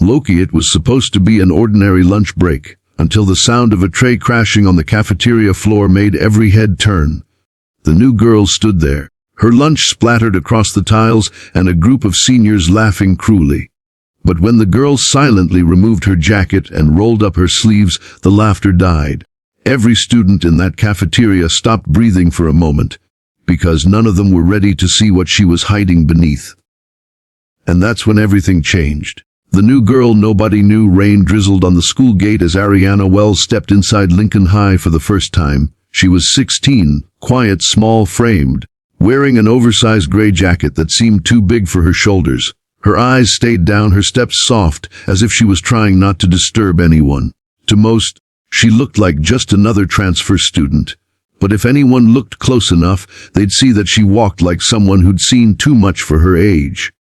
Loki, it was supposed to be an ordinary lunch break, until the sound of a tray crashing on the cafeteria floor made every head turn. The new girl stood there, her lunch splattered across the tiles and a group of seniors laughing cruelly. But when the girl silently removed her jacket and rolled up her sleeves, the laughter died. Every student in that cafeteria stopped breathing for a moment, because none of them were ready to see what she was hiding beneath. And that's when everything changed. The new girl nobody knew. Rain drizzled on the school gate as Ariana Wells stepped inside Lincoln High for the first time. She was 16, quiet, small-framed, wearing an oversized gray jacket that seemed too big for her shoulders. Her eyes stayed down, her steps soft, as if she was trying not to disturb anyone. To most, she looked like just another transfer student. But if anyone looked close enough, they'd see that she walked like someone who'd seen too much for her age.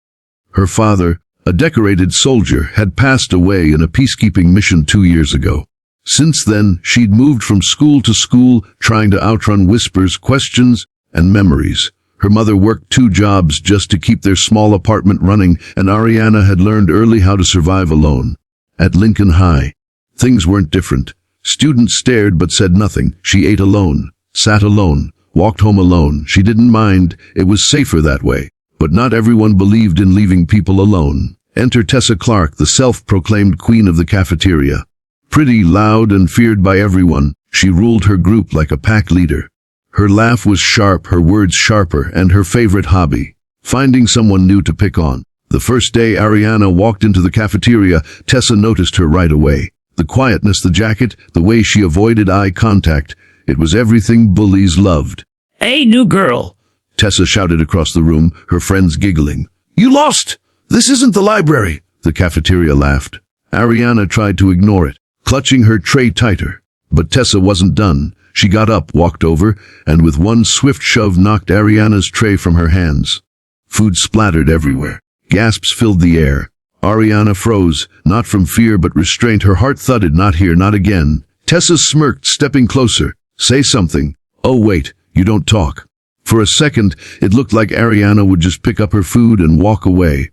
Her father, a decorated soldier, had passed away in a peacekeeping mission 2 years ago. Since then, she'd moved from school to school, trying to outrun whispers, questions, and memories. Her mother worked 2 jobs just to keep their small apartment running, and Ariana had learned early how to survive alone. At Lincoln High, things weren't different. Students stared but said nothing. She ate alone, sat alone, walked home alone. She didn't mind, it was safer that way. But not everyone believed in leaving people alone. Enter Tessa Clark, the self-proclaimed queen of the cafeteria. Pretty, loud, and feared by everyone, she ruled her group like a pack leader. Her laugh was sharp, her words sharper, and her favorite hobby, finding someone new to pick on. The first day Ariana walked into the cafeteria, Tessa noticed her right away. The quietness, the jacket, the way she avoided eye contact, it was everything bullies loved. "Hey, new girl!" Tessa shouted across the room, her friends giggling. "You lost! This isn't the library!" The cafeteria laughed. Ariana tried to ignore it, clutching her tray tighter. But Tessa wasn't done. She got up, walked over, and with one swift shove knocked Ariana's tray from her hands. Food splattered everywhere. Gasps filled the air. Ariana froze, not from fear but restraint. Her heart thudded. Not here, not again. Tessa smirked, stepping closer. "Say something." "Oh wait, you don't talk." For a second, it looked like Ariana would just pick up her food and walk away.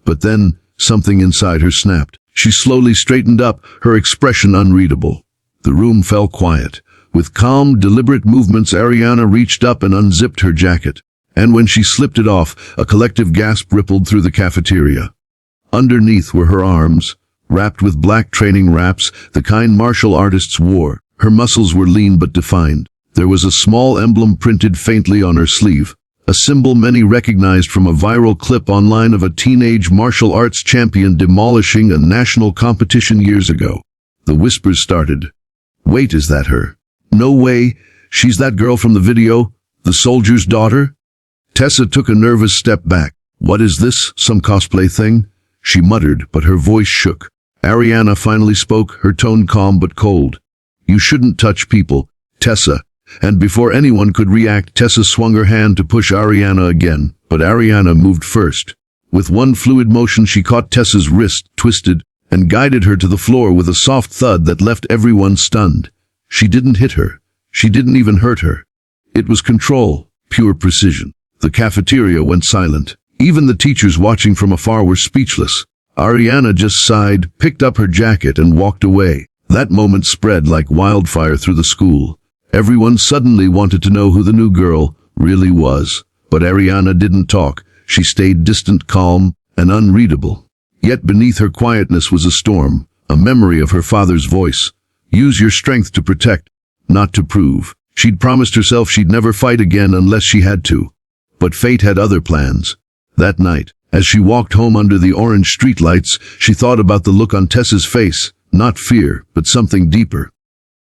But then, something inside her snapped. She slowly straightened up, her expression unreadable. The room fell quiet. With calm, deliberate movements, Ariana reached up and unzipped her jacket. And when she slipped it off, a collective gasp rippled through the cafeteria. Underneath were her arms, wrapped with black training wraps, the kind martial artists wore. Her muscles were lean but defined. There was a small emblem printed faintly on her sleeve, a symbol many recognized from a viral clip online of a teenage martial arts champion demolishing a national competition years ago. The whispers started. "Wait, is that her? No way, she's that girl from the video, the soldier's daughter?" Tessa took a nervous step back. "What is this, some cosplay thing?" she muttered, but her voice shook. Ariana finally spoke, her tone calm but cold. "You shouldn't touch people, Tessa." And before anyone could react, Tessa swung her hand to push Ariana again, but Ariana moved first. With one fluid motion she caught Tessa's wrist, twisted, and guided her to the floor with a soft thud that left everyone stunned. She didn't hit her. She didn't even hurt her. It was control, pure precision. The cafeteria went silent. Even the teachers watching from afar were speechless. Ariana just sighed, picked up her jacket, and walked away. That moment spread like wildfire through the school. Everyone suddenly wanted to know who the new girl really was. But Ariana didn't talk. She stayed distant, calm, and unreadable. Yet beneath her quietness was a storm, a memory of her father's voice. Use your strength to protect, not to prove. She'd promised herself she'd never fight again unless she had to. But fate had other plans. That night, as she walked home under the orange streetlights, she thought about the look on Tessa's face. Not fear, but something deeper.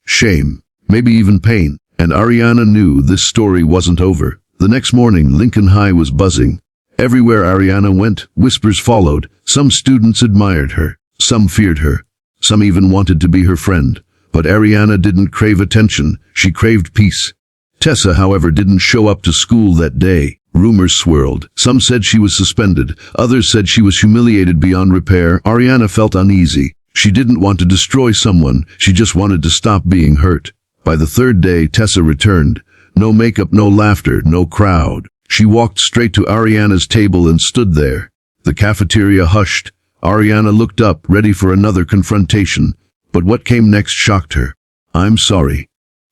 Shame, maybe even pain. And Ariana knew this story wasn't over. The next morning, Lincoln High was buzzing. Everywhere Ariana went, whispers followed. Some students admired her. Some feared her. Some even wanted to be her friend. But Ariana didn't crave attention. She craved peace. Tessa, however, didn't show up to school that day. Rumors swirled. Some said she was suspended. Others said she was humiliated beyond repair. Ariana felt uneasy. She didn't want to destroy someone. She just wanted to stop being hurt. By the third day, Tessa returned. No makeup, no laughter, no crowd. She walked straight to Ariana's table and stood there. The cafeteria hushed. Ariana looked up, ready for another confrontation, but what came next shocked her. "I'm sorry,"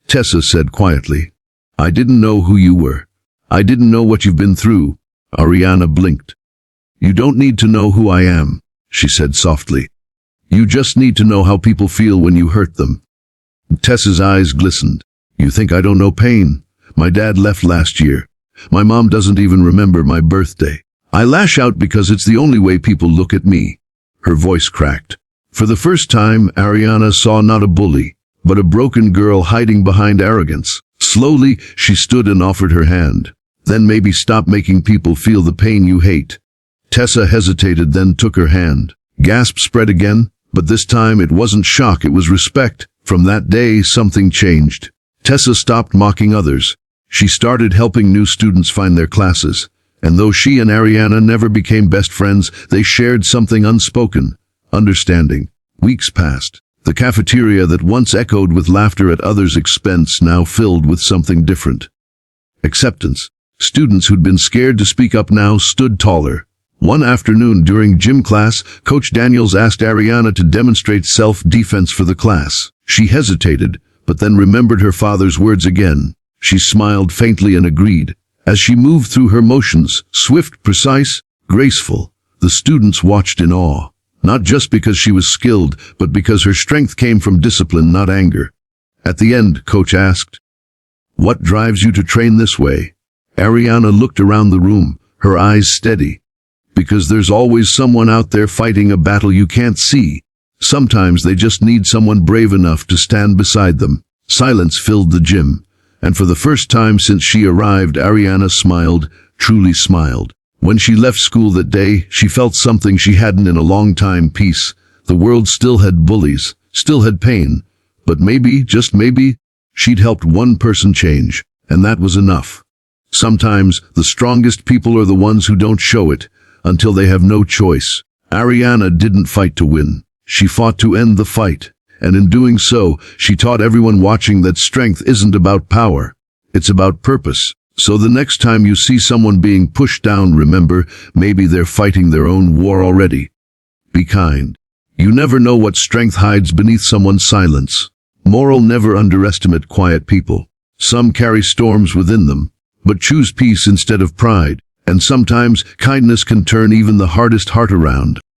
Tessa said quietly. "I didn't know who you were. I didn't know what you've been through." Ariana blinked. "You don't need to know who I am," she said softly. "You just need to know how people feel when you hurt them." Tessa's eyes glistened. "You think I don't know pain? My dad left last year. My mom doesn't even remember my birthday. I lash out because it's the only way people look at me." Her voice cracked. For the first time, Ariana saw not a bully, but a broken girl hiding behind arrogance. Slowly, she stood and offered her hand. "Then maybe stop making people feel the pain you hate." Tessa hesitated, then took her hand. Gasps spread again, but this time it wasn't shock, it was respect. From that day, something changed. Tessa stopped mocking others. She started helping new students find their classes. And though she and Ariana never became best friends, they shared something unspoken: understanding. Weeks passed. The cafeteria that once echoed with laughter at others' expense now filled with something different. Acceptance. Students who'd been scared to speak up now stood taller. One afternoon during gym class, Coach Daniels asked Ariana to demonstrate self-defense for the class. She hesitated, but then remembered her father's words again. She smiled faintly and agreed. As she moved through her motions, swift, precise, graceful, the students watched in awe. Not just because she was skilled, but because her strength came from discipline, not anger. At the end, Coach asked, "What drives you to train this way?" Ariana looked around the room, her eyes steady. "Because there's always someone out there fighting a battle you can't see. Sometimes they just need someone brave enough to stand beside them." Silence filled the gym. And for the first time since she arrived, Ariana smiled, truly smiled. When she left school that day, she felt something she hadn't in a long time: peace. The world still had bullies, still had pain, but maybe, just maybe, she'd helped one person change, and that was enough. Sometimes, the strongest people are the ones who don't show it, until they have no choice. Ariana didn't fight to win. She fought to end the fight. And in doing so, she taught everyone watching that strength isn't about power. It's about purpose. So the next time you see someone being pushed down, remember, maybe they're fighting their own war already. Be kind. You never know what strength hides beneath someone's silence. Moral: never underestimate quiet people. Some carry storms within them, but choose peace instead of pride. And sometimes, kindness can turn even the hardest heart around.